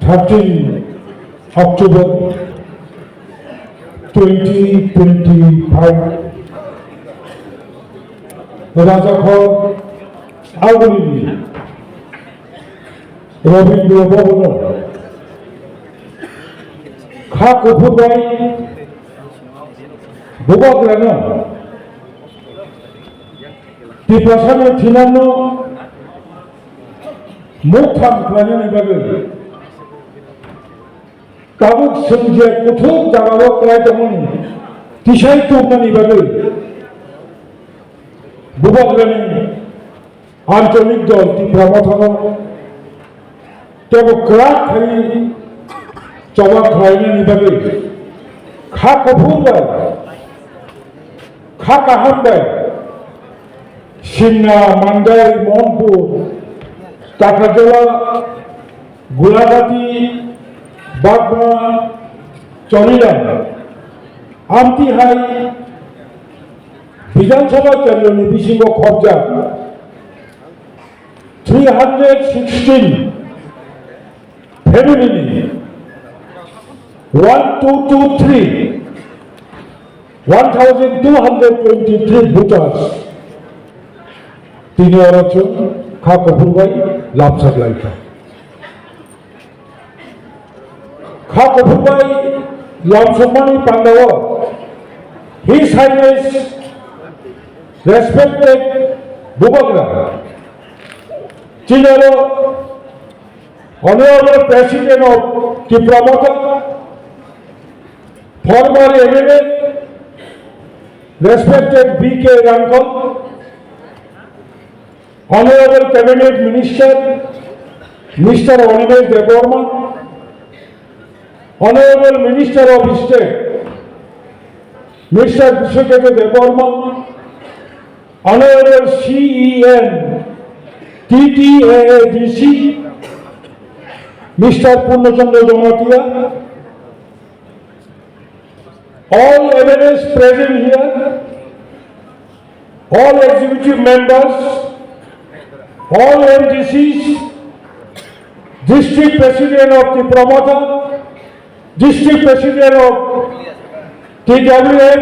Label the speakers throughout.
Speaker 1: 13 October 2025 রাজাখর আগুনি Rabindra ভবন খা কফুরবাই বুবাগ্রানো টিপ্রাসানে থিনানো মুখাম খানানি বাগে কাবুক সঞ্জয় কুথুক জাগাবো ক্রায় তেমন তিসাই তুমনানি বাগে বুবাগ্রানি আঞ্চলিক দল ত্রিপুরা মথানো তেব ক্রাক খাই চবাক খাইনানি বাগে খা কফুরবাই খা কাহামবাই সিন্না মান্দাই মোহনপুর টাকাজোলা গোলাঘাটি বাগমা চনিরাম আমতিহাই বিধানসভা কেন্দ্র বিশিঙ্গ খবজা 316 ফ্যামিলি 1223 1223 ভোটার্স তিনি আছেন খা কফুরবাই লাভসাক লাইকা খা কফুরবাই লামসম্মানী পান্ডাও His Highness respected Bubagra Chinaro Honorable President of Tripura former MLA respected B.K. Rankal Honorable Cabinet Minister Mr. Onimesh Deborma Honorable Minister of State Mr. Vishwaketa Deborma Honorable CEN TTAADC Mr. Purnachandra Domatia all MLAs present here all executive members all MDCs, District President of the Promoter, District President of TWF,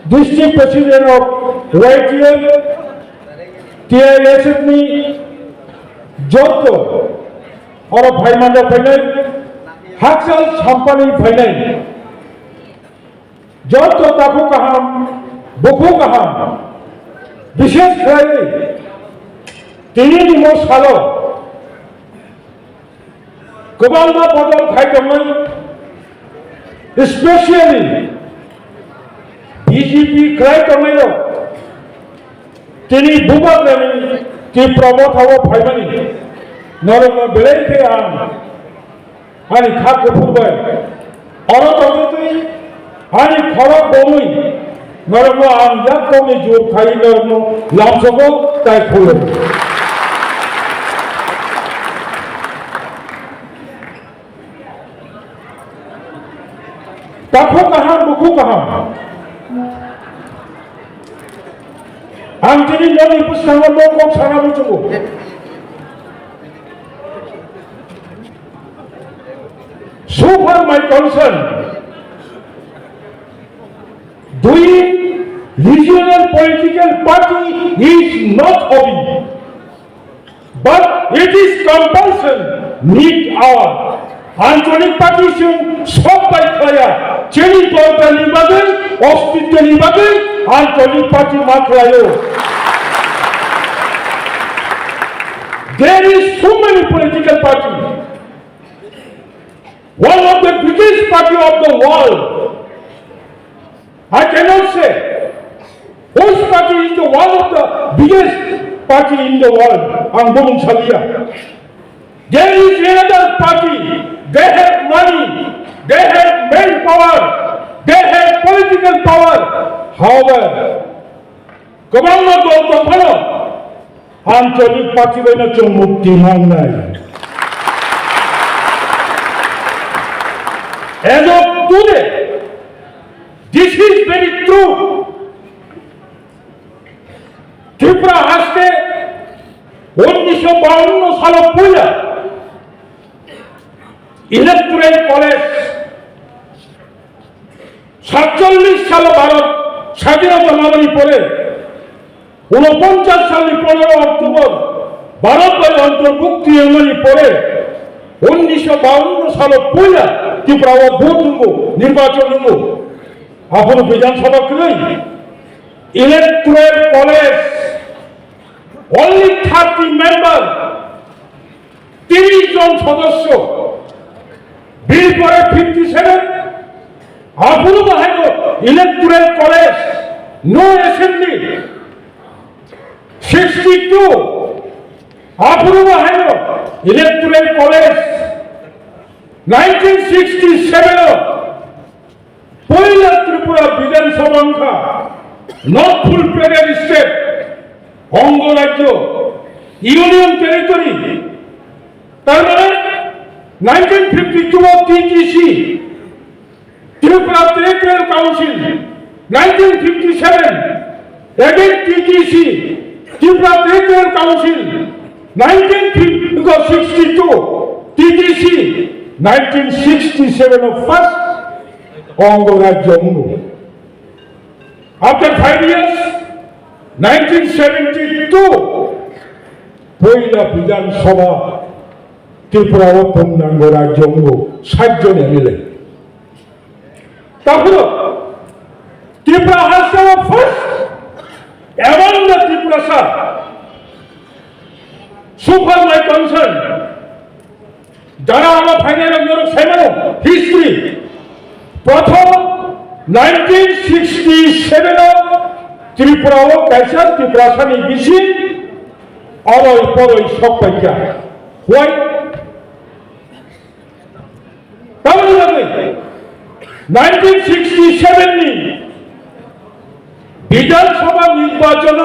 Speaker 1: District President of YTF, TISFNI, Joto, or Bhaimanda Fainai, Haksal Champani Fainai, Joto Taku Kaham, Buku Kaham, Bishesh Khari, তিনি নিমো সালো গোবালমা বদল খাইতমন specially BJP খাইতমন তিনি বুবাগ্রানি কি প্রমোথাও ফাইমানি নরম বেলেকে আনি খা কফুরবাই অরতগতি আনি খরক বমুই নরম আম ইয়াকমি জোর খাই নরম লামসগো তাই ফুলো Taku kaham, buku kaham. Angkini nani pustangan mokok sanamu cukup. So far my concern, doing regional political party is not hobby, but it is compulsion. Need our আঞ্চলিক পার্টি সব বাইখায়া চেনি দলটা নির্বাচন অস্তিত্ব নির্বাচন আঞ্চলিক পার্টি মাত্রায় there is so many political parties one of the biggest party of the world I cannot say which party is the one of the biggest party in the world Angdom Salia there is another party they have money, they have manpower, they have political power. However, government of the follow, Anchalik party bena chumukti mangnai. As of today, this is very true. Tripura haste 1952 সালে পূজা electoral college 47 সালে ভারত স্বাধীনতা লাভের পরে 49 সালের 15 October ভারতের অন্তর্ভুক্তি হওয়ার পরে 1952 সালে পয়লা ত্রিপুরা ভোট নির্বাচন হল এখন বিধানসভা নেই ইলেকট্রাল কলেজ only 30 মেম্বার 30 জন সদস্য বিল পরে 57 আপনি বাহাইল ইলেকট্রাল কলেজ নো অ্যাসেম্বলি 62 আপনি বাহাইল ইলেকট্রাল কলেজ 1967 পয়লা ত্রিপুরা বিধানসভা সংখ্যা নট ফুল প্লেডেড স্টেট অঙ্গরাজ্য ইউনিয়ন টেরিটরি তার মানে 1952 TTC Tripura territorial council 1957 again TTC Tripura territorial council 1962 TTC 1967 of first অঙ্গরাজ্য after 5 years 1972 পয়লা বিধানসভা ত্রিপুরা ও পূর্ণাঙ্গ রাজ্য 60 জন এমএলএ তারপর Tripura has our first among the Tripura sir so far my concern যারা আমার ফাইনাল সেমেনো হিস্ট্রি প্রথম 1967 ত্রিপুরা ও কাইসার ত্রিপুরা সানি বিশি অরই পরই সব পাইকা হোয়াই তাহলে 1967 নি বিধানসভা নির্বাচন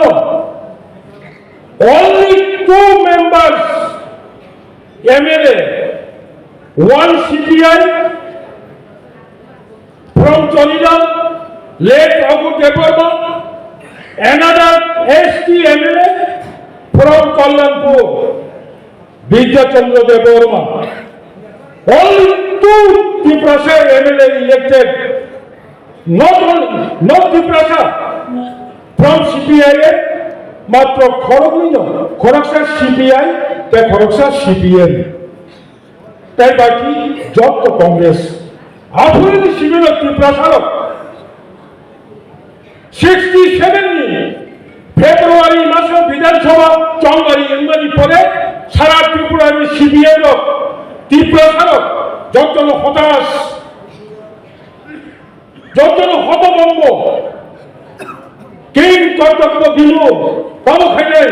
Speaker 1: only 2 members MLA one CPI from Cholila late Agu Devarma another ST MLA from Kallanpur Vidya Chandra Devarma only 2 Tripura MLA elected not Tripura from CPI মাত্র খড়গপুর CPI তাই খড়গপুর CPM তাই বাকি যত কংগ্রেস আফরিন শিবির ত্রিপুরা সারক 67 নি ফেব্রুয়ারি মাসে বিধানসভা চঙ্গারি এমনি পরে সারা ত্রিপুরার CPM ত্রিপুরা সারক যত হতাশ যত হতভম্ব কেন কর্তব্য দিল তাও খাইলে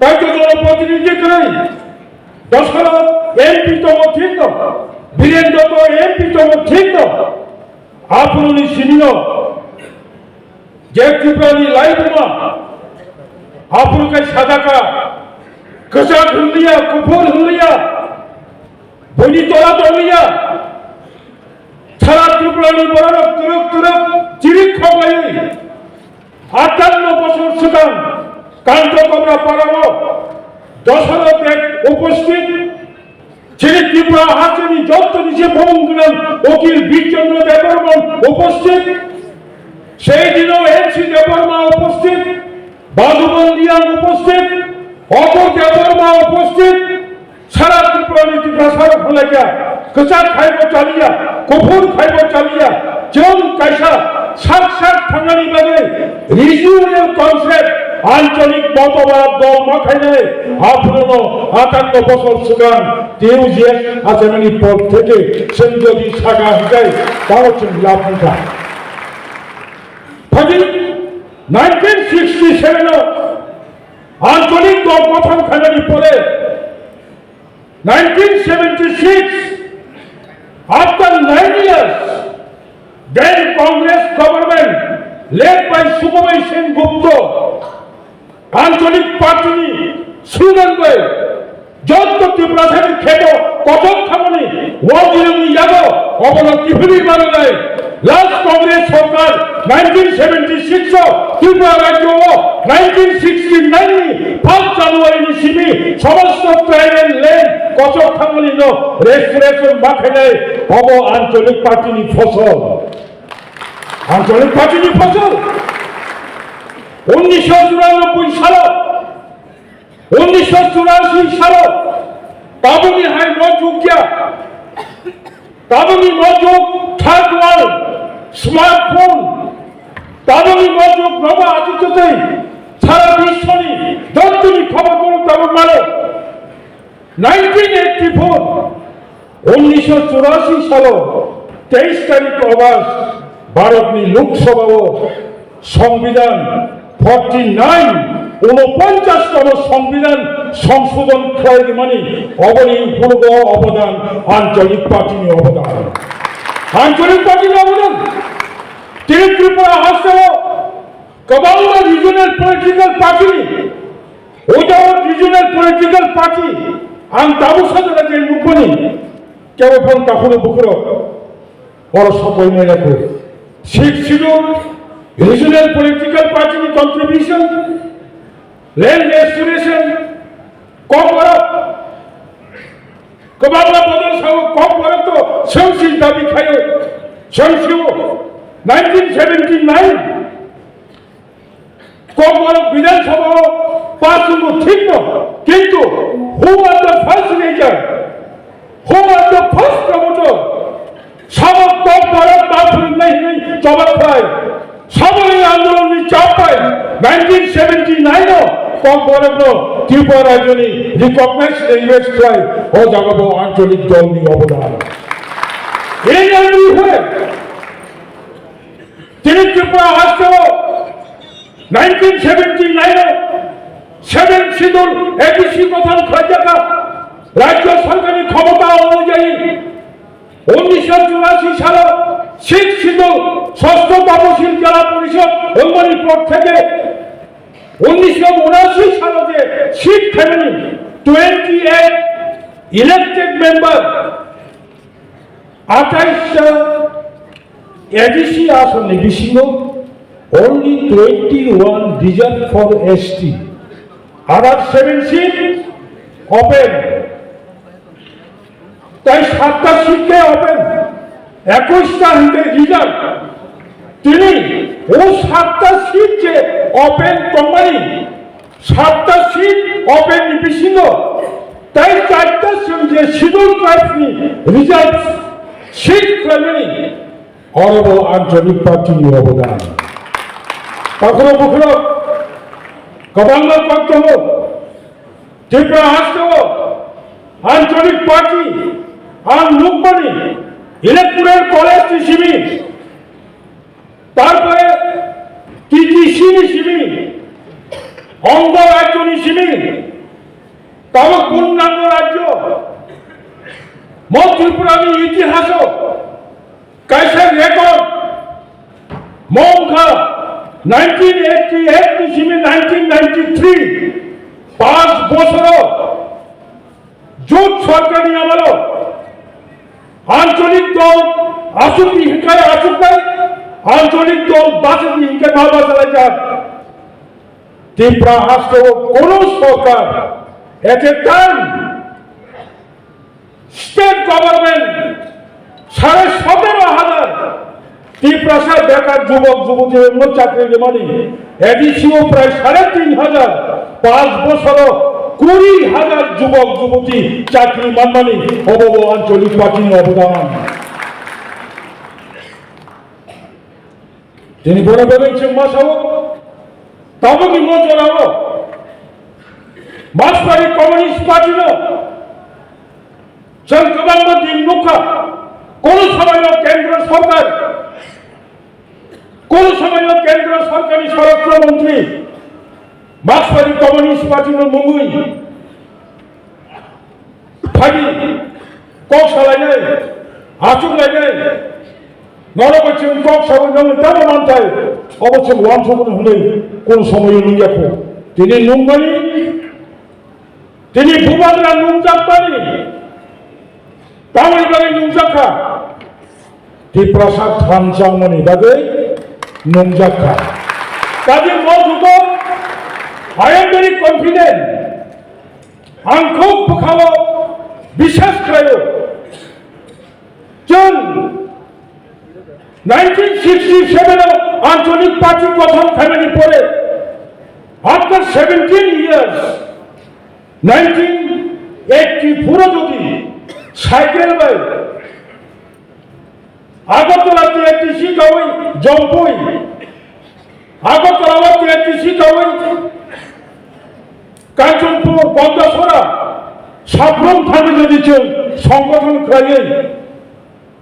Speaker 1: তাই তো জনপ্রতিনিধি করে দশরথ এমপি তো ঠিক তো বীরেন্দ্র তো এমপি তো ঠিক তো আপনি সিনিয় যে ত্রিপুরানি লাইফ না আপনাকে সাদাকা কষা হুলিয়া কুফর হুলিয়া বনি তোলা তোলিয়া সারা ত্রিপুরানি বড় তুরক তুরক চিরিক খবর 58 বছর সুতরাং কান্তকমরা পাড়াব দশরথ উপস্থিত ছেলে ত্রিপুরা হাসিনী যত নিচে ভবন উকিল বীরচন্দ্র দেববর্মন উপস্থিত সেই দিনও এনসি দেববর্মা উপস্থিত বাদুবন্দিয়া উপস্থিত অপর দেববর্মা উপস্থিত সারা ত্রিপুরানি ত্রিপুরা সারা ফলাইয়া কচা খাইব চালিয়া কফুর খাইব চালিয়া জন কাইসা সাত থাঙ্গানি বাদে রিজিওনাল কনসেপ্ট আঞ্চলিক মতবাদ দল মাখাইলে আপনার 58 বছর সুগান তেউজিয়া আচরণী পদ থেকে সেন যদি সাগা যায় তাও লাভ না ফলে 1967 আঞ্চলিক দল গঠন খানানি পরে 1976 after 9 years then Congress government led by Sukhmay Sen Gupta আঞ্চলিক পার্টি স্লোগান দেয় যত ত্রিপুরা থেকে খেত কতক খামনি ওয়াজিরুল যাদব অবলম্বী ভূমি মানে দেয় লাস্ট কংগ্রেস সরকার 1976 ত্রিপুরা রাজ্য 1969 1 জানুয়ারি নিশিবি সমস্ত ট্রাইবেল ল্যান্ড কচক থাঙ্গলি রেস্টুরেশন মাখেনে হব আঞ্চলিক পার্টিনি ফসল আঞ্চলিক পার্টিনি ফসল 1994 সাল তাবুনি হাই নজুক কিয়া তাবুনি নজুক থার্ড ওয়ার্ল্ড স্মার্টফোন তাবুনি নজুক নবা আতিথ্যতে সারা বিশ্বনি যতনি খবর করুক তাবুক মানে 1984 সাল 23 তারিখ অগস্ট ভারতনি লোকসভা ও সংবিধান 49 সংবিধান সংশোধন করার মানে অবনীপূর্ব অবদান আঞ্চলিক পার্টির অবদান তিনি ত্রিপুরা হাসেও কবাউলা রিজনাল পলিটিক্যাল পার্টি ওটাও রিজনাল পলিটিক্যাল পার্টি আং তাবু সাজা যে মুখনি কেউ ফোন তখন বুকুর বড় সফল মেয়ে রাখো শিখ শিডিউল রিজনাল পলিটিক্যাল পার্টির কন্ট্রিবিউশন land restoration কম করা কবাউলা বদল সহ কম করা তো সংসিল দাবি খায় সংসিও 1979 কম করা বিধানসভা পাস ঠিক না কিন্তু who are the first leader who are the first promoter সব কম করা বাথরুম নেই জবাব পায় সবাই আন্দোলনের চাপ পায় 1979 কম করে ত্রিপুরা রাজ্যনি রিকগনাইজ ইনভেস্ট হয় ও জাগাবো আঞ্চলিক দল নিয়ে অবদান এই আন্দোলন হয়ে তিনি ত্রিপুরা আসতেও 1979 সেভেন শিডিউল এডিসি গঠন খরচাকা রাজ্য সরকারি ক্ষমতা অনুযায়ী 1984 সালে শিখ শিডিউল ষষ্ঠ তপশিল জেলা পরিষদ অঙ্গনিপুর থেকে 1979 সালে যে শিখ ফ্যামিলি 28 ইলেক্টেড মেম্বার 28টা এডিসি আসন নিবিসিল only 21 reserved for ST other 7 seats open তাই 7টা সিটকে ওপেন 21টা হিতে রিজার্ভ তিনি ও 7টা সিট যে ওপেন কোম্পানি 7টা সিট ওপেন নিবিসিল তাই 4টা যে শিডিউল ট্রাইবসনি রিজার্ভ সিট ফ্যামিলি অরব আঞ্চলিক পার্টির অবদান কখনো কখনো গভর্নর বক্তব্য ত্রিপুরা হাসতেও আঞ্চলিক পার্টি আর লোকমানি ইলেকট্রাল কলেজ হিসেবে তারপরে টিটিসি হিসেবে অঙ্গ রাজ্য হিসেবে তব পূর্ণাঙ্গ রাজ্য ত্রিপুরানি ইতিহাস কাইসের রেকর্ড মৌখা 1988 হিসেবে 1993 5 বছর জোট সরকারি আমল আঞ্চলিক দল আসুকি হিকায় আসুকায় আঞ্চলিক দল বাসুকি হিকে ভাবা চালাই যাক ত্রিপুরা হাসতেও কোন সরকার এট এ টাইম স্টেট গভর্নমেন্ট 17,500 ত্রিপুরাসায় বেকার যুবক যুবতীদের চাকরি মানে এডিসিও প্রায় 3,500 5 বছর 20,000 যুবক যুবতী চাকরি মানে অবব আঞ্চলিক পার্টির অবদান তিনি বলে বলেছেন মাসাও তবকি মজরাও মাসপাড়ি কমিউনিস্ট পার্টি সংকবাঙ্গ দিন মুখা কোন সময় কেন্দ্র সরকার কোন সময় কেন্দ্র সরকারি স্বরাষ্ট্রমন্ত্রী মার্ক্সবাদী কমিউনিস্ট পার্টির মুঙ্গুই ফাঁকি কৌশলায় আচুকলায় নরবচ্ছেন কক সাগর তেমন মানতায় অবশ্য ওয়ান সময় হলে কোন সময় নুন দেখো তিনি নুঙ্গানি তিনি ভূবাদরা নুনজাক পানি তামিলবাড়ি নুনজাখা ত্রিপ্রাসাদ থানচামনি দাদে নুনজাখা তাদের মত I am very confident. Ang খুব খাওয়া বিশ্বাস করেও চল 1967 আঞ্চলিক পার্টি গঠন ফ্যামিলি পরে আফটার 17 ইয়ার্স 1984 যদি সাইকেল বাই আগরতলাতে একটি শিকাওই জম্পই আগরতলাতে একটি শিকাওই কাঞ্চনপুর বন্দাসরা সাবরম থানে যদি চল সংগঠন খাইয়ে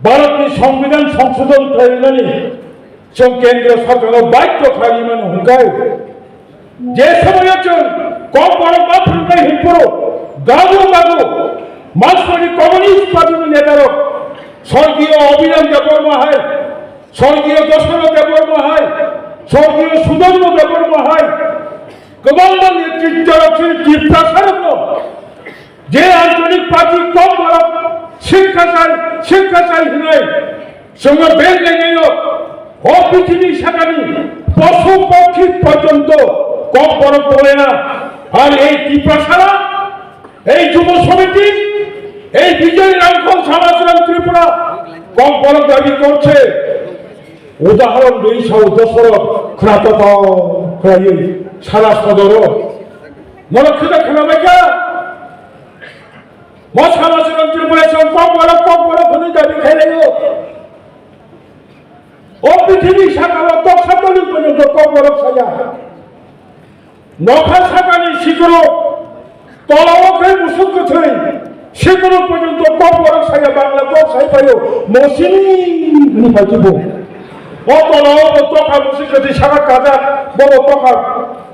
Speaker 1: ভারতীय संविधान संशोधन कराने जो केंद्र सरकार बाध्य खाली मान हुंकाय जे समय कम बड़ बाफुंडा हिमपुरो गागो गागो मार्क्सवादी कम्युनिस्ट पार्टी नेतार स्वर्गीय अभिराम देबबर्मा स्वर्गीय दशरथ देबबर्मा स्वर्गीय सुधर्म देबबर्मा गोबां नेतृत्व रखছেন ত্রিপুরা সারণ্য যে আঞ্চলিক পার্টি কম বড় শিক্ষা চাই নাই সঙ্গে বেল লেগেল ও পৃথিবী সাকানি পশু পক্ষী পর্যন্ত কম বড় বলে না আর এই ত্রিপুরা সারা এই যুব সমিতি এই বিজয় রামফল সমাজরাম ত্রিপুরা কম বড় দাবি করছে উদাহরণ দুই দশরথ খ্রাততাও খাই সারা সদর মনে খেতে খেলা বেকা সমাজরাম ত্রিপুরা কম বড় হলে দাবি খেলে ও পৃথিবী শাখা তৎসাতলি পর্যন্ত কম বড় সাজা নখা শাখানি শিখরো তলাওকে মুসুক ছড়ে শিখরো পর্যন্ত কম বড় সাজা বাংলা কম সাই পাইও মসিনি পাইব ও তলাও তখা মুসুকতি সারা কাজা বড় তখা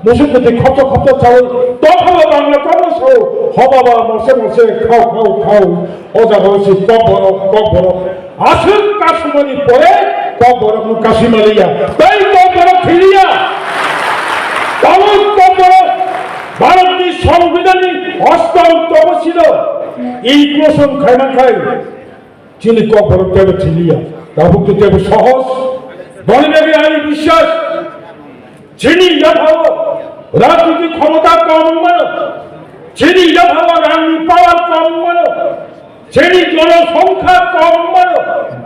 Speaker 1: মুসুকতি খত চাও তখা বাংলা কম সাও হবাবা মসে খাও ও জায়গা হচ্ছে কম বড় আসল কাশ্মীরি পরে কম বড় কাশিমালিয়া তাই কম বড় ফিরিয়া কম বড় ভারতীয় সংবিধানে অষ্টম তপশিল এই কোশন খায় না খায় চিনি কম বড় তেবে ছিলিয়া রাহুক তেবে সহজ গণদেবী আইনি বিশ্বাস চিনি ভাব রাজনৈতিক ক্ষমতা কম মানে চিনি ভাব রাজনী পাওয়ার কম মানে চিনি জনসংখ্যা কম মানে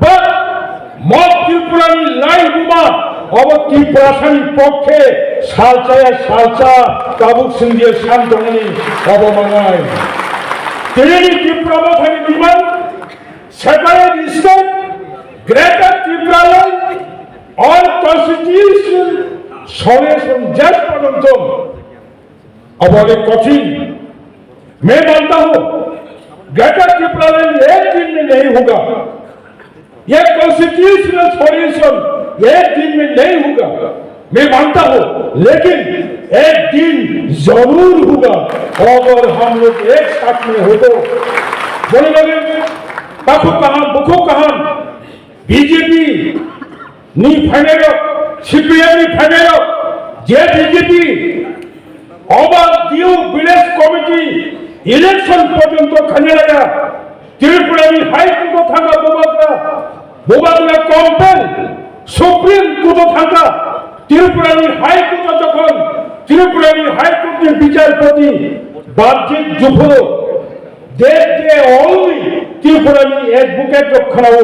Speaker 1: বা মত ত্রিপুরানি লাই বুমা অব ত্রিপুরাসানির পক্ষে সালচা কাবুক সিংহের শান্তমণি অবমানায় তিনি ত্রিপুরা মাথানি বিমান সেপারেট স্টেট গ্রেটার ত্রিপুরাল্যান্ড और कॉन्स्टिट्यूशन सॉल्यूशन जज पढ़ते अब एक कठिन मैं मानता हूं ग्रेटर त्रिपुरालैंड एक दिन में नहीं होगा यह कॉन्स्टिट्यूशनल सॉल्यूशन एक दिन में नहीं होगा मैं मानता हूं लेकिन एक दिन जरूर होगा अगर हम लोग एक साथ में हो तो बोले लगे बुखो कहां बीजेपी नी फाइनल सीपीएम नी फाइनल जे बीजेपी अबार दिउ विलेज कमिटी इलेक्शन पर्यंत खाने लगा त्रिपुरानी हाई कोर्ट थाका बोबागरा कम्पेन सुप्रीम कोर्ट थाका त्रिपुरानी हाई कोर्ट যখন त्रिपुरानी हाई कोर्ट বিচারপতি বার্জিক জুফুরো দেশ দে অনলি त्रिपुरानी एडवोकेट রক্ষণাও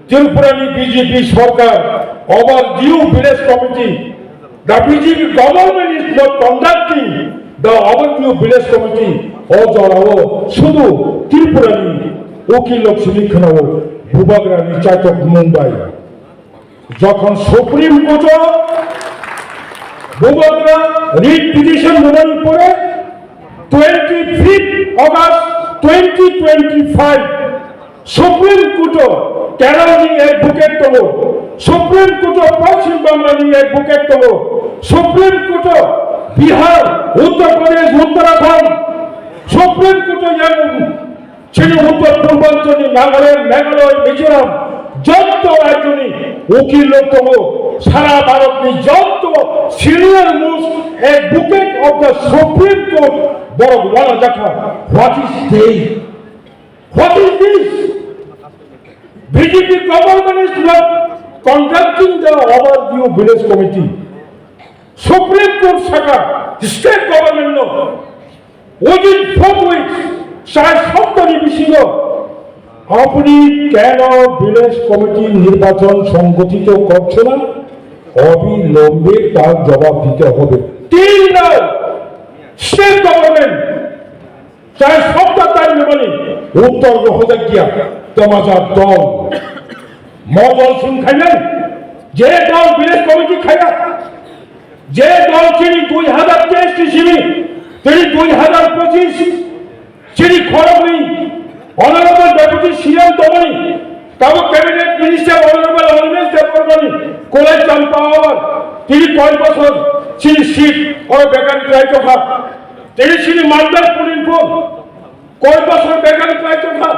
Speaker 1: त्रिपुरानी बीजेपी सरकार overdue village committee the BJP government is not conducting the overdue village committee অজরাও শুধু ত্রিপুরানি উকিল লক্ষ্মী খানাও ভূবাগরানি চাটক মুম্বাই যখন সুপ্রিম কোর্ট ভূবাগরা রিট পিটিশন মনের পরে 25 অগস্ট 2025 সুপ্রিম কোর্ট কেরালানি এডভোকেট তো সুপ্রিম কোর্ট পশ্চিম বাংলানি এডভোকেট তো supreme court Bihar Uttar Pradesh Uttarakhand supreme court ছিল উত্তর পূর্বাঞ্চলী নাগাল্যান্ড মেঘালয় মিজোরাম যত রাজ্যনি উকিল তো সারা ভারতনি যত senior most advocate of the supreme court বড় বড় দেখা what is this BJP government is not conducting the overdue village committee. Supreme Court Shaka, state government no. Within 4 weeks, বিছিল আপনি কেন ভিলেজ কমিটির নির্বাচন সংগঠিত করছে না? অবিলম্বে তার জবাব দিতে হবে। তিন নাও স্টেট গভর্নমেন্ট চাहे সপ্তাহ টাইম মানে উত্তর হতে গিয়া তোমার দল মদল সিং খাইলেন, যে দল ভিলেজ কমিটি খাইয়া, যে দল তিনি 2023 ইসিবি তিনি 2025 তিনি খড়গপুর অনারেবল ডেপুটি সিএম দমনি তাও ক্যাবিনেট মিনিস্টার অনারেবল অনিমেষ দেববর্মনি কোলাই চম্পাওয়ার তিনি কয় বছর তিনি সিট ও বেকার রায়চোখা তিনি মালদার পুলিনপুর কয় বছর বেকার রায়চোখা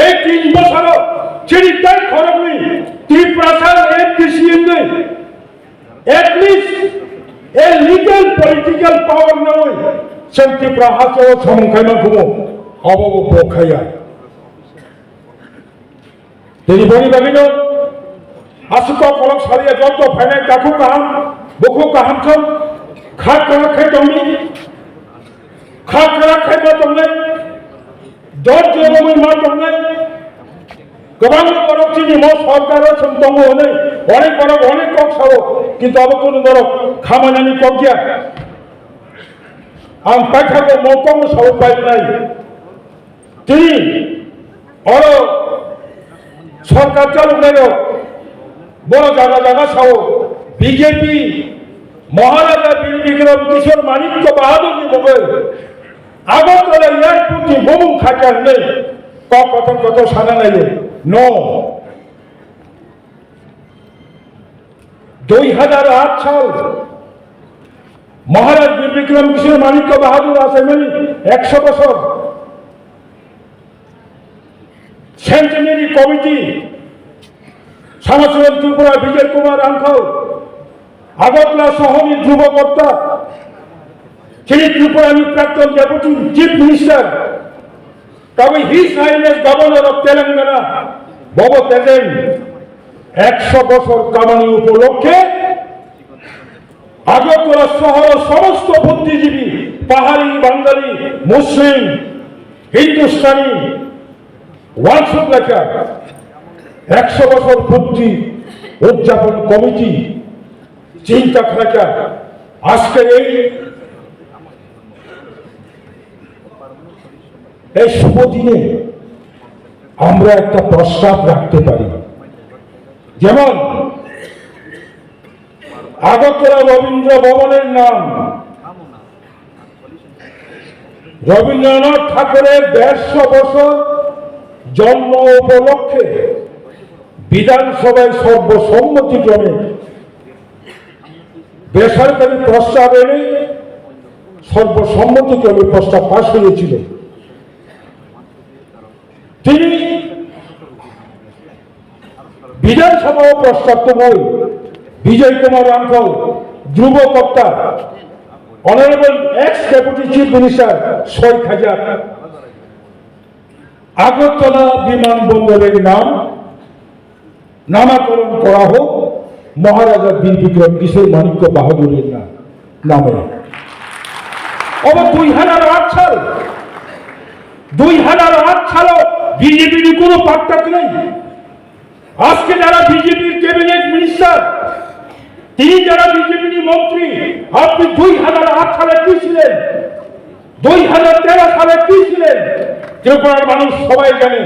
Speaker 1: এই 3 বছর তিনি তাই খড়গপুর তিনি প্রশাসন এক সিএম নেই এটলিস্ট এ লিগ্যাল পলিটিক্যাল পাওয়ার নয় শান্তি প্রহাস ও সংখ্যানা ঘুমো অবব প্রখায়া তিনি বলি ভাবিল আসুক কলক সারিয়া যত ফাইনাল কাকু কাহাম বকু কাহাম ছ খাট করা খাই দমনি খাট করা খাই মা দমনে দর জমই মা দমনে गोबां बरफ चिनी म सरकार दङ हनै अनेक बरफ अनेक कक सारो किन्तु अब कोनो बरफ खामानि कक गया आं पाइथाको मकम सारो पाइनाय तिनी अर सरकार चालुनायो बड़ जागा जागा सारो बीजेपी महाराजा वीर विक्रम किशोर माणिक्य बाहादुरनि मुङै आगरतला एयारपोर्टनि बमुं खाथियाव नै कक कथन कथ साना नायो नो 2008 साल महाराज वीर विक्रम किशोर माणिक्य बाहादुर आसेमेनी 100 বছর সেন্টেনারি কমিটি সামসুর ত্রিপুরা বিজয় কুমার আঙ্কল আগরতলা শহরের ধ্রুবকর্তা তিনি ত্রিপুরানি প্রাক্তন ডেপুটি চিফ মিনিস্টার তবে his highness governor of Telangana Bob Tejen 100 বছর কামানি উপলক্ষে আগরতলা শহর সমস্ত বুদ্ধিজীবী পাহাড়ি বাঙালি মুসলিম হিন্দুস্তানি ওয়ালসব লেখা 100 বছর পূর্তি উদযাপন কমিটি চিন্তা খাটা আজকের এই শুভ দিনে আমরা একটা প্রস্তাব রাখতে পারি, যেমন আগরতলা রবীন্দ্র ভবনের নাম রবীন্দ্রনাথ ঠাকুরের 150 বছর জন্ম উপলক্ষে বিধানসভায় সর্বসম্মতিক্রমে বেসরকারি প্রস্তাব এনে সর্বসম্মতিক্রমে প্রস্তাব পাশ হয়েছিল। তিনি বিধানসভা প্রস্তাব তো নয়, বিজয় কুমার আঙ্কল ধ্রুবকর্তা honourable ex deputy chief minister 6,000 Agartala বিমানবন্দরের নামকরণ করা হোক মহারাজা বীর বিক্রম কিশোর মাণিক্য বাহাদুরের নামে। আবার 2008 সাল বিজেপির কোনো পাত্তা নেই। আজকে যারা বিজেপির ক্যাবিনেট মিনিস্টার, তিনি যারা বিজেপির মন্ত্রী, আপনি 2008 সালে কি ছিলেন, 2013 সালে কি ছিলেন, ত্রিপুরার মানুষ সবাই জানে।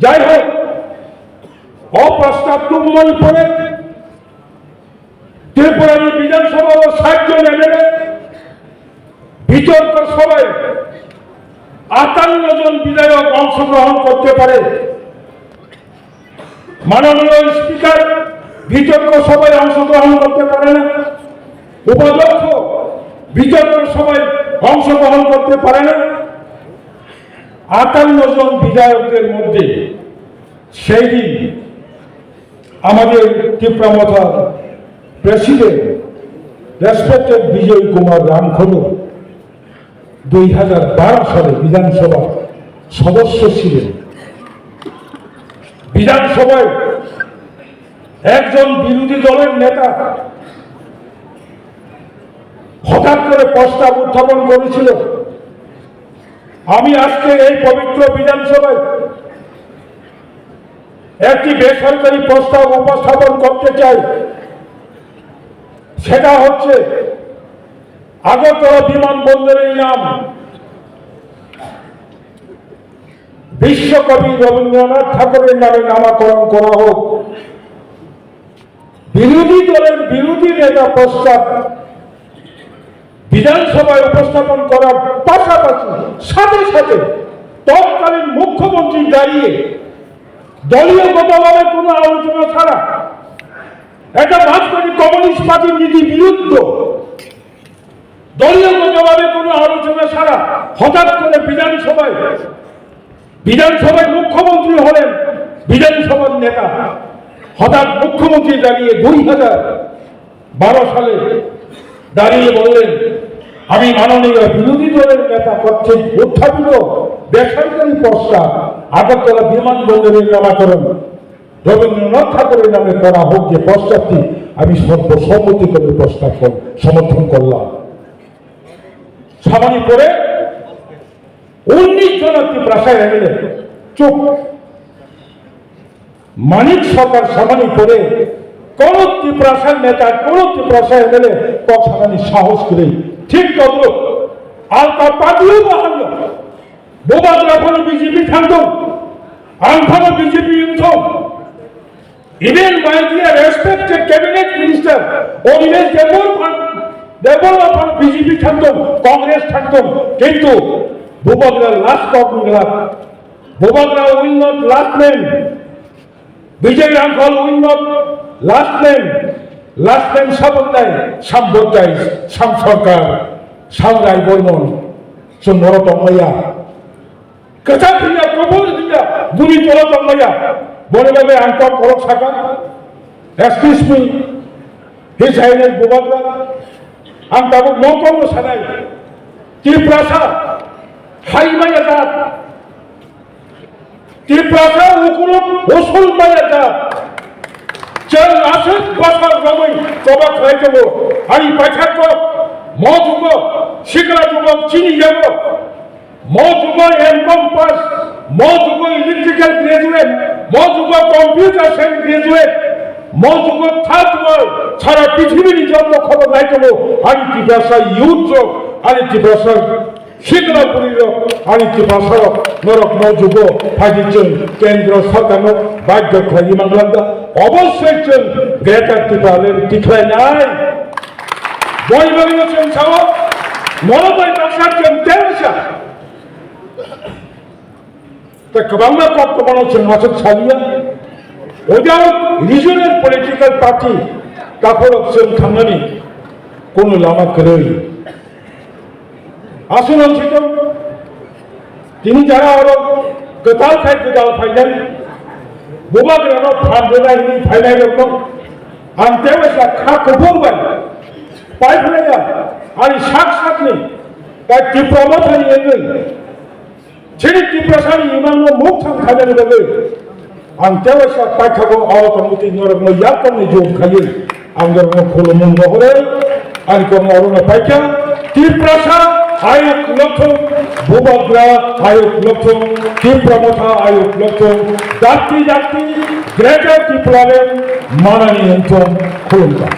Speaker 1: যাই হোক, অপ্রস্তাব তুমল পরে ত্রিপুরার বিধানসভা ও 60 জন এমএলএ বিতর্ক সভায় 58 জন বিধায়ক অংশগ্রহণ করতে পারে। মাননীয় স্পিকার বিতর্ক সভায় অংশগ্রহণ করতে পারে না, উপাধ্যক্ষ বিতর্ক সভায় অংশগ্রহণ করতে পারে না। 58 জন বিধায়কদের মধ্যে সেই দিন আমাদের ত্রিপুরা প্রেসিডেন্ট রেসপেক্টেড বিজয় কুমার রামখোলো 2012 সালে বিধানসভা সদস্য ছিলেন। বিধানসভায় একজন বিরোধী দলের নেতা হঠাৎ করে প্রস্তাব উত্থাপন করেছিল আমি আজকে এই পবিত্র বিধানসভায় একটি বেসরকারি প্রস্তাব উপস্থাপন করতে চাই। সেটা হচ্ছে আগরতলা বিমানবন্দরের নাম বিশ্বকবি রবীন্দ্রনাথ ঠাকুরের নামে নামকরণ করা হোক। বিরোধী দলের বিরোধী নেতা প্রস্তাব বিধানসভায় উপস্থাপন করার পাশাপাশি সাথে সাথে তৎকালীন মুখ্যমন্ত্রী দাঁড়িয়ে দলীয়গতভাবে কোনো আলোচনা ছাড়া এটা মার্ক্সবাদী কমিউনিস্ট পার্টির নীতি বিরুদ্ধ, দলীয়গতভাবে কোনো আলোচনা ছাড়া হঠাৎ করে বিধানসভায় মুখ্যমন্ত্রী হলেন বিধানসভার নেতা, হঠাৎ মুখ্যমন্ত্রী দাঁড়িয়ে 2012 সালে দাঁড়িয়ে বললেন, আমি মাননীয় বিরোধী দলের নেতা কর্তৃক উত্থাপিত বেসরকারি প্রস্তাব আগরতলা বিমানবন্দরের নামকরণ রবীন্দ্রনাথ ঠাকুরের নামে করা হোক, যে প্রস্তাবটি আমি সর্বসম্মতি করে প্রস্তাব সমর্থন করলাম। সামানি পরে 19 জন প্রাসায় গেলেন, চুপ। মানিক সরকার সামানি করে কোন ত্রিপ্রাসার নেতা কোন ত্রিপ্রাসায় গেলে সামানি সাহস করে ঠিক তদ্র আলতা পাগলু বাহান্ন বোবাদরা কোনো বিজেপি থাকতো আলফানো BJP inform even by the respected cabinet minister Oliver Deborah BJP থাকতো কংগ্রেস থাকতো, কিন্তু বোবাদরা লাস্ট কংগ্রেস বোবাদরা will not last name, Bijoy Hrangkhawl will not last name সাম্প্রদায় সাম সরকার সাংরাই বর্মন নরতময়া কথা দিয়া কবর দিয়া গুলি চলতময়া বলে যাবে আঙ্কর করক শাখা এক্সকিউজ মি হিজ হাইনেস বোবাদরা আম তাবো মকম সানাই ত্রিপ্রাসা হাইমায়া জাত ত্রিপ্রাসা উকুলক ওসল মায়া জাত চল আসত বাসার রমই তবা খাই যাব আরি পাইছাক ম যুগ শিকরা যুবক চিনি যাব ম যুগ এমকম পাস ম যুগ ইলেকট্রিক্যাল গ্রাজুয়েট ম যুগ কম্পিউটার সায়েন্স গ্রাজুয়েট ম যুগ থার্ড ওয়ার্ল্ড সারা পৃথিবীর যত খবর নাই যাব আরি ত্রিপ্রাসা ইউথ আরি ত্রিপ্রাসা শিকরা পুরীর আরি ত্রিপ্রাসা নরক ম যুগ ফাইজিচন কেন্দ্র সরকার বাধ্য খাই মাংলাদা অবশ্যই চল গ্রেটার ত্রিপুরার টিকলাই নাই বই বাংলাদেশ ছাও মরবাই বাসাচন তেরসা তা কবাংলা কত মানুষের মাসক ছালিয়া ওজাও রিজনাল পলিটিক্যাল পার্টি কাপড় অপশন খানানি কোন লামা করে আসুন অঞ্চিত তিনি যারা আরো গতাল ফাইনাল বোবাগ্রানো ফান্ডাইনি ফাইনাল রকম আন্তেওসা খা কবুরবাই পাইফলাইয়া আরি শাক শাকনি তাই ত্রিপ্রামাথানি এগৈ ছেড়ে ত্রিপ্রাসানি ইমানো মুখ থাম খাজানি দেবে আন্তেওসা পাইখাবো আওতমতি নরম ইয়াতমনি জোম খালি আঙ্গরম খোলমুন বহরে আরি কোন অরুণ পাইখা ত্রিপ্রাসা আয়োগ লক্ষ্য বোবাগ্রা আয়োগ লক্ষ্য ত্রিপ্রামাথা আয়োগ লক্ষ্য জাতি গ্রেটার ত্রিপুরার মাননীয় খুলুমকা।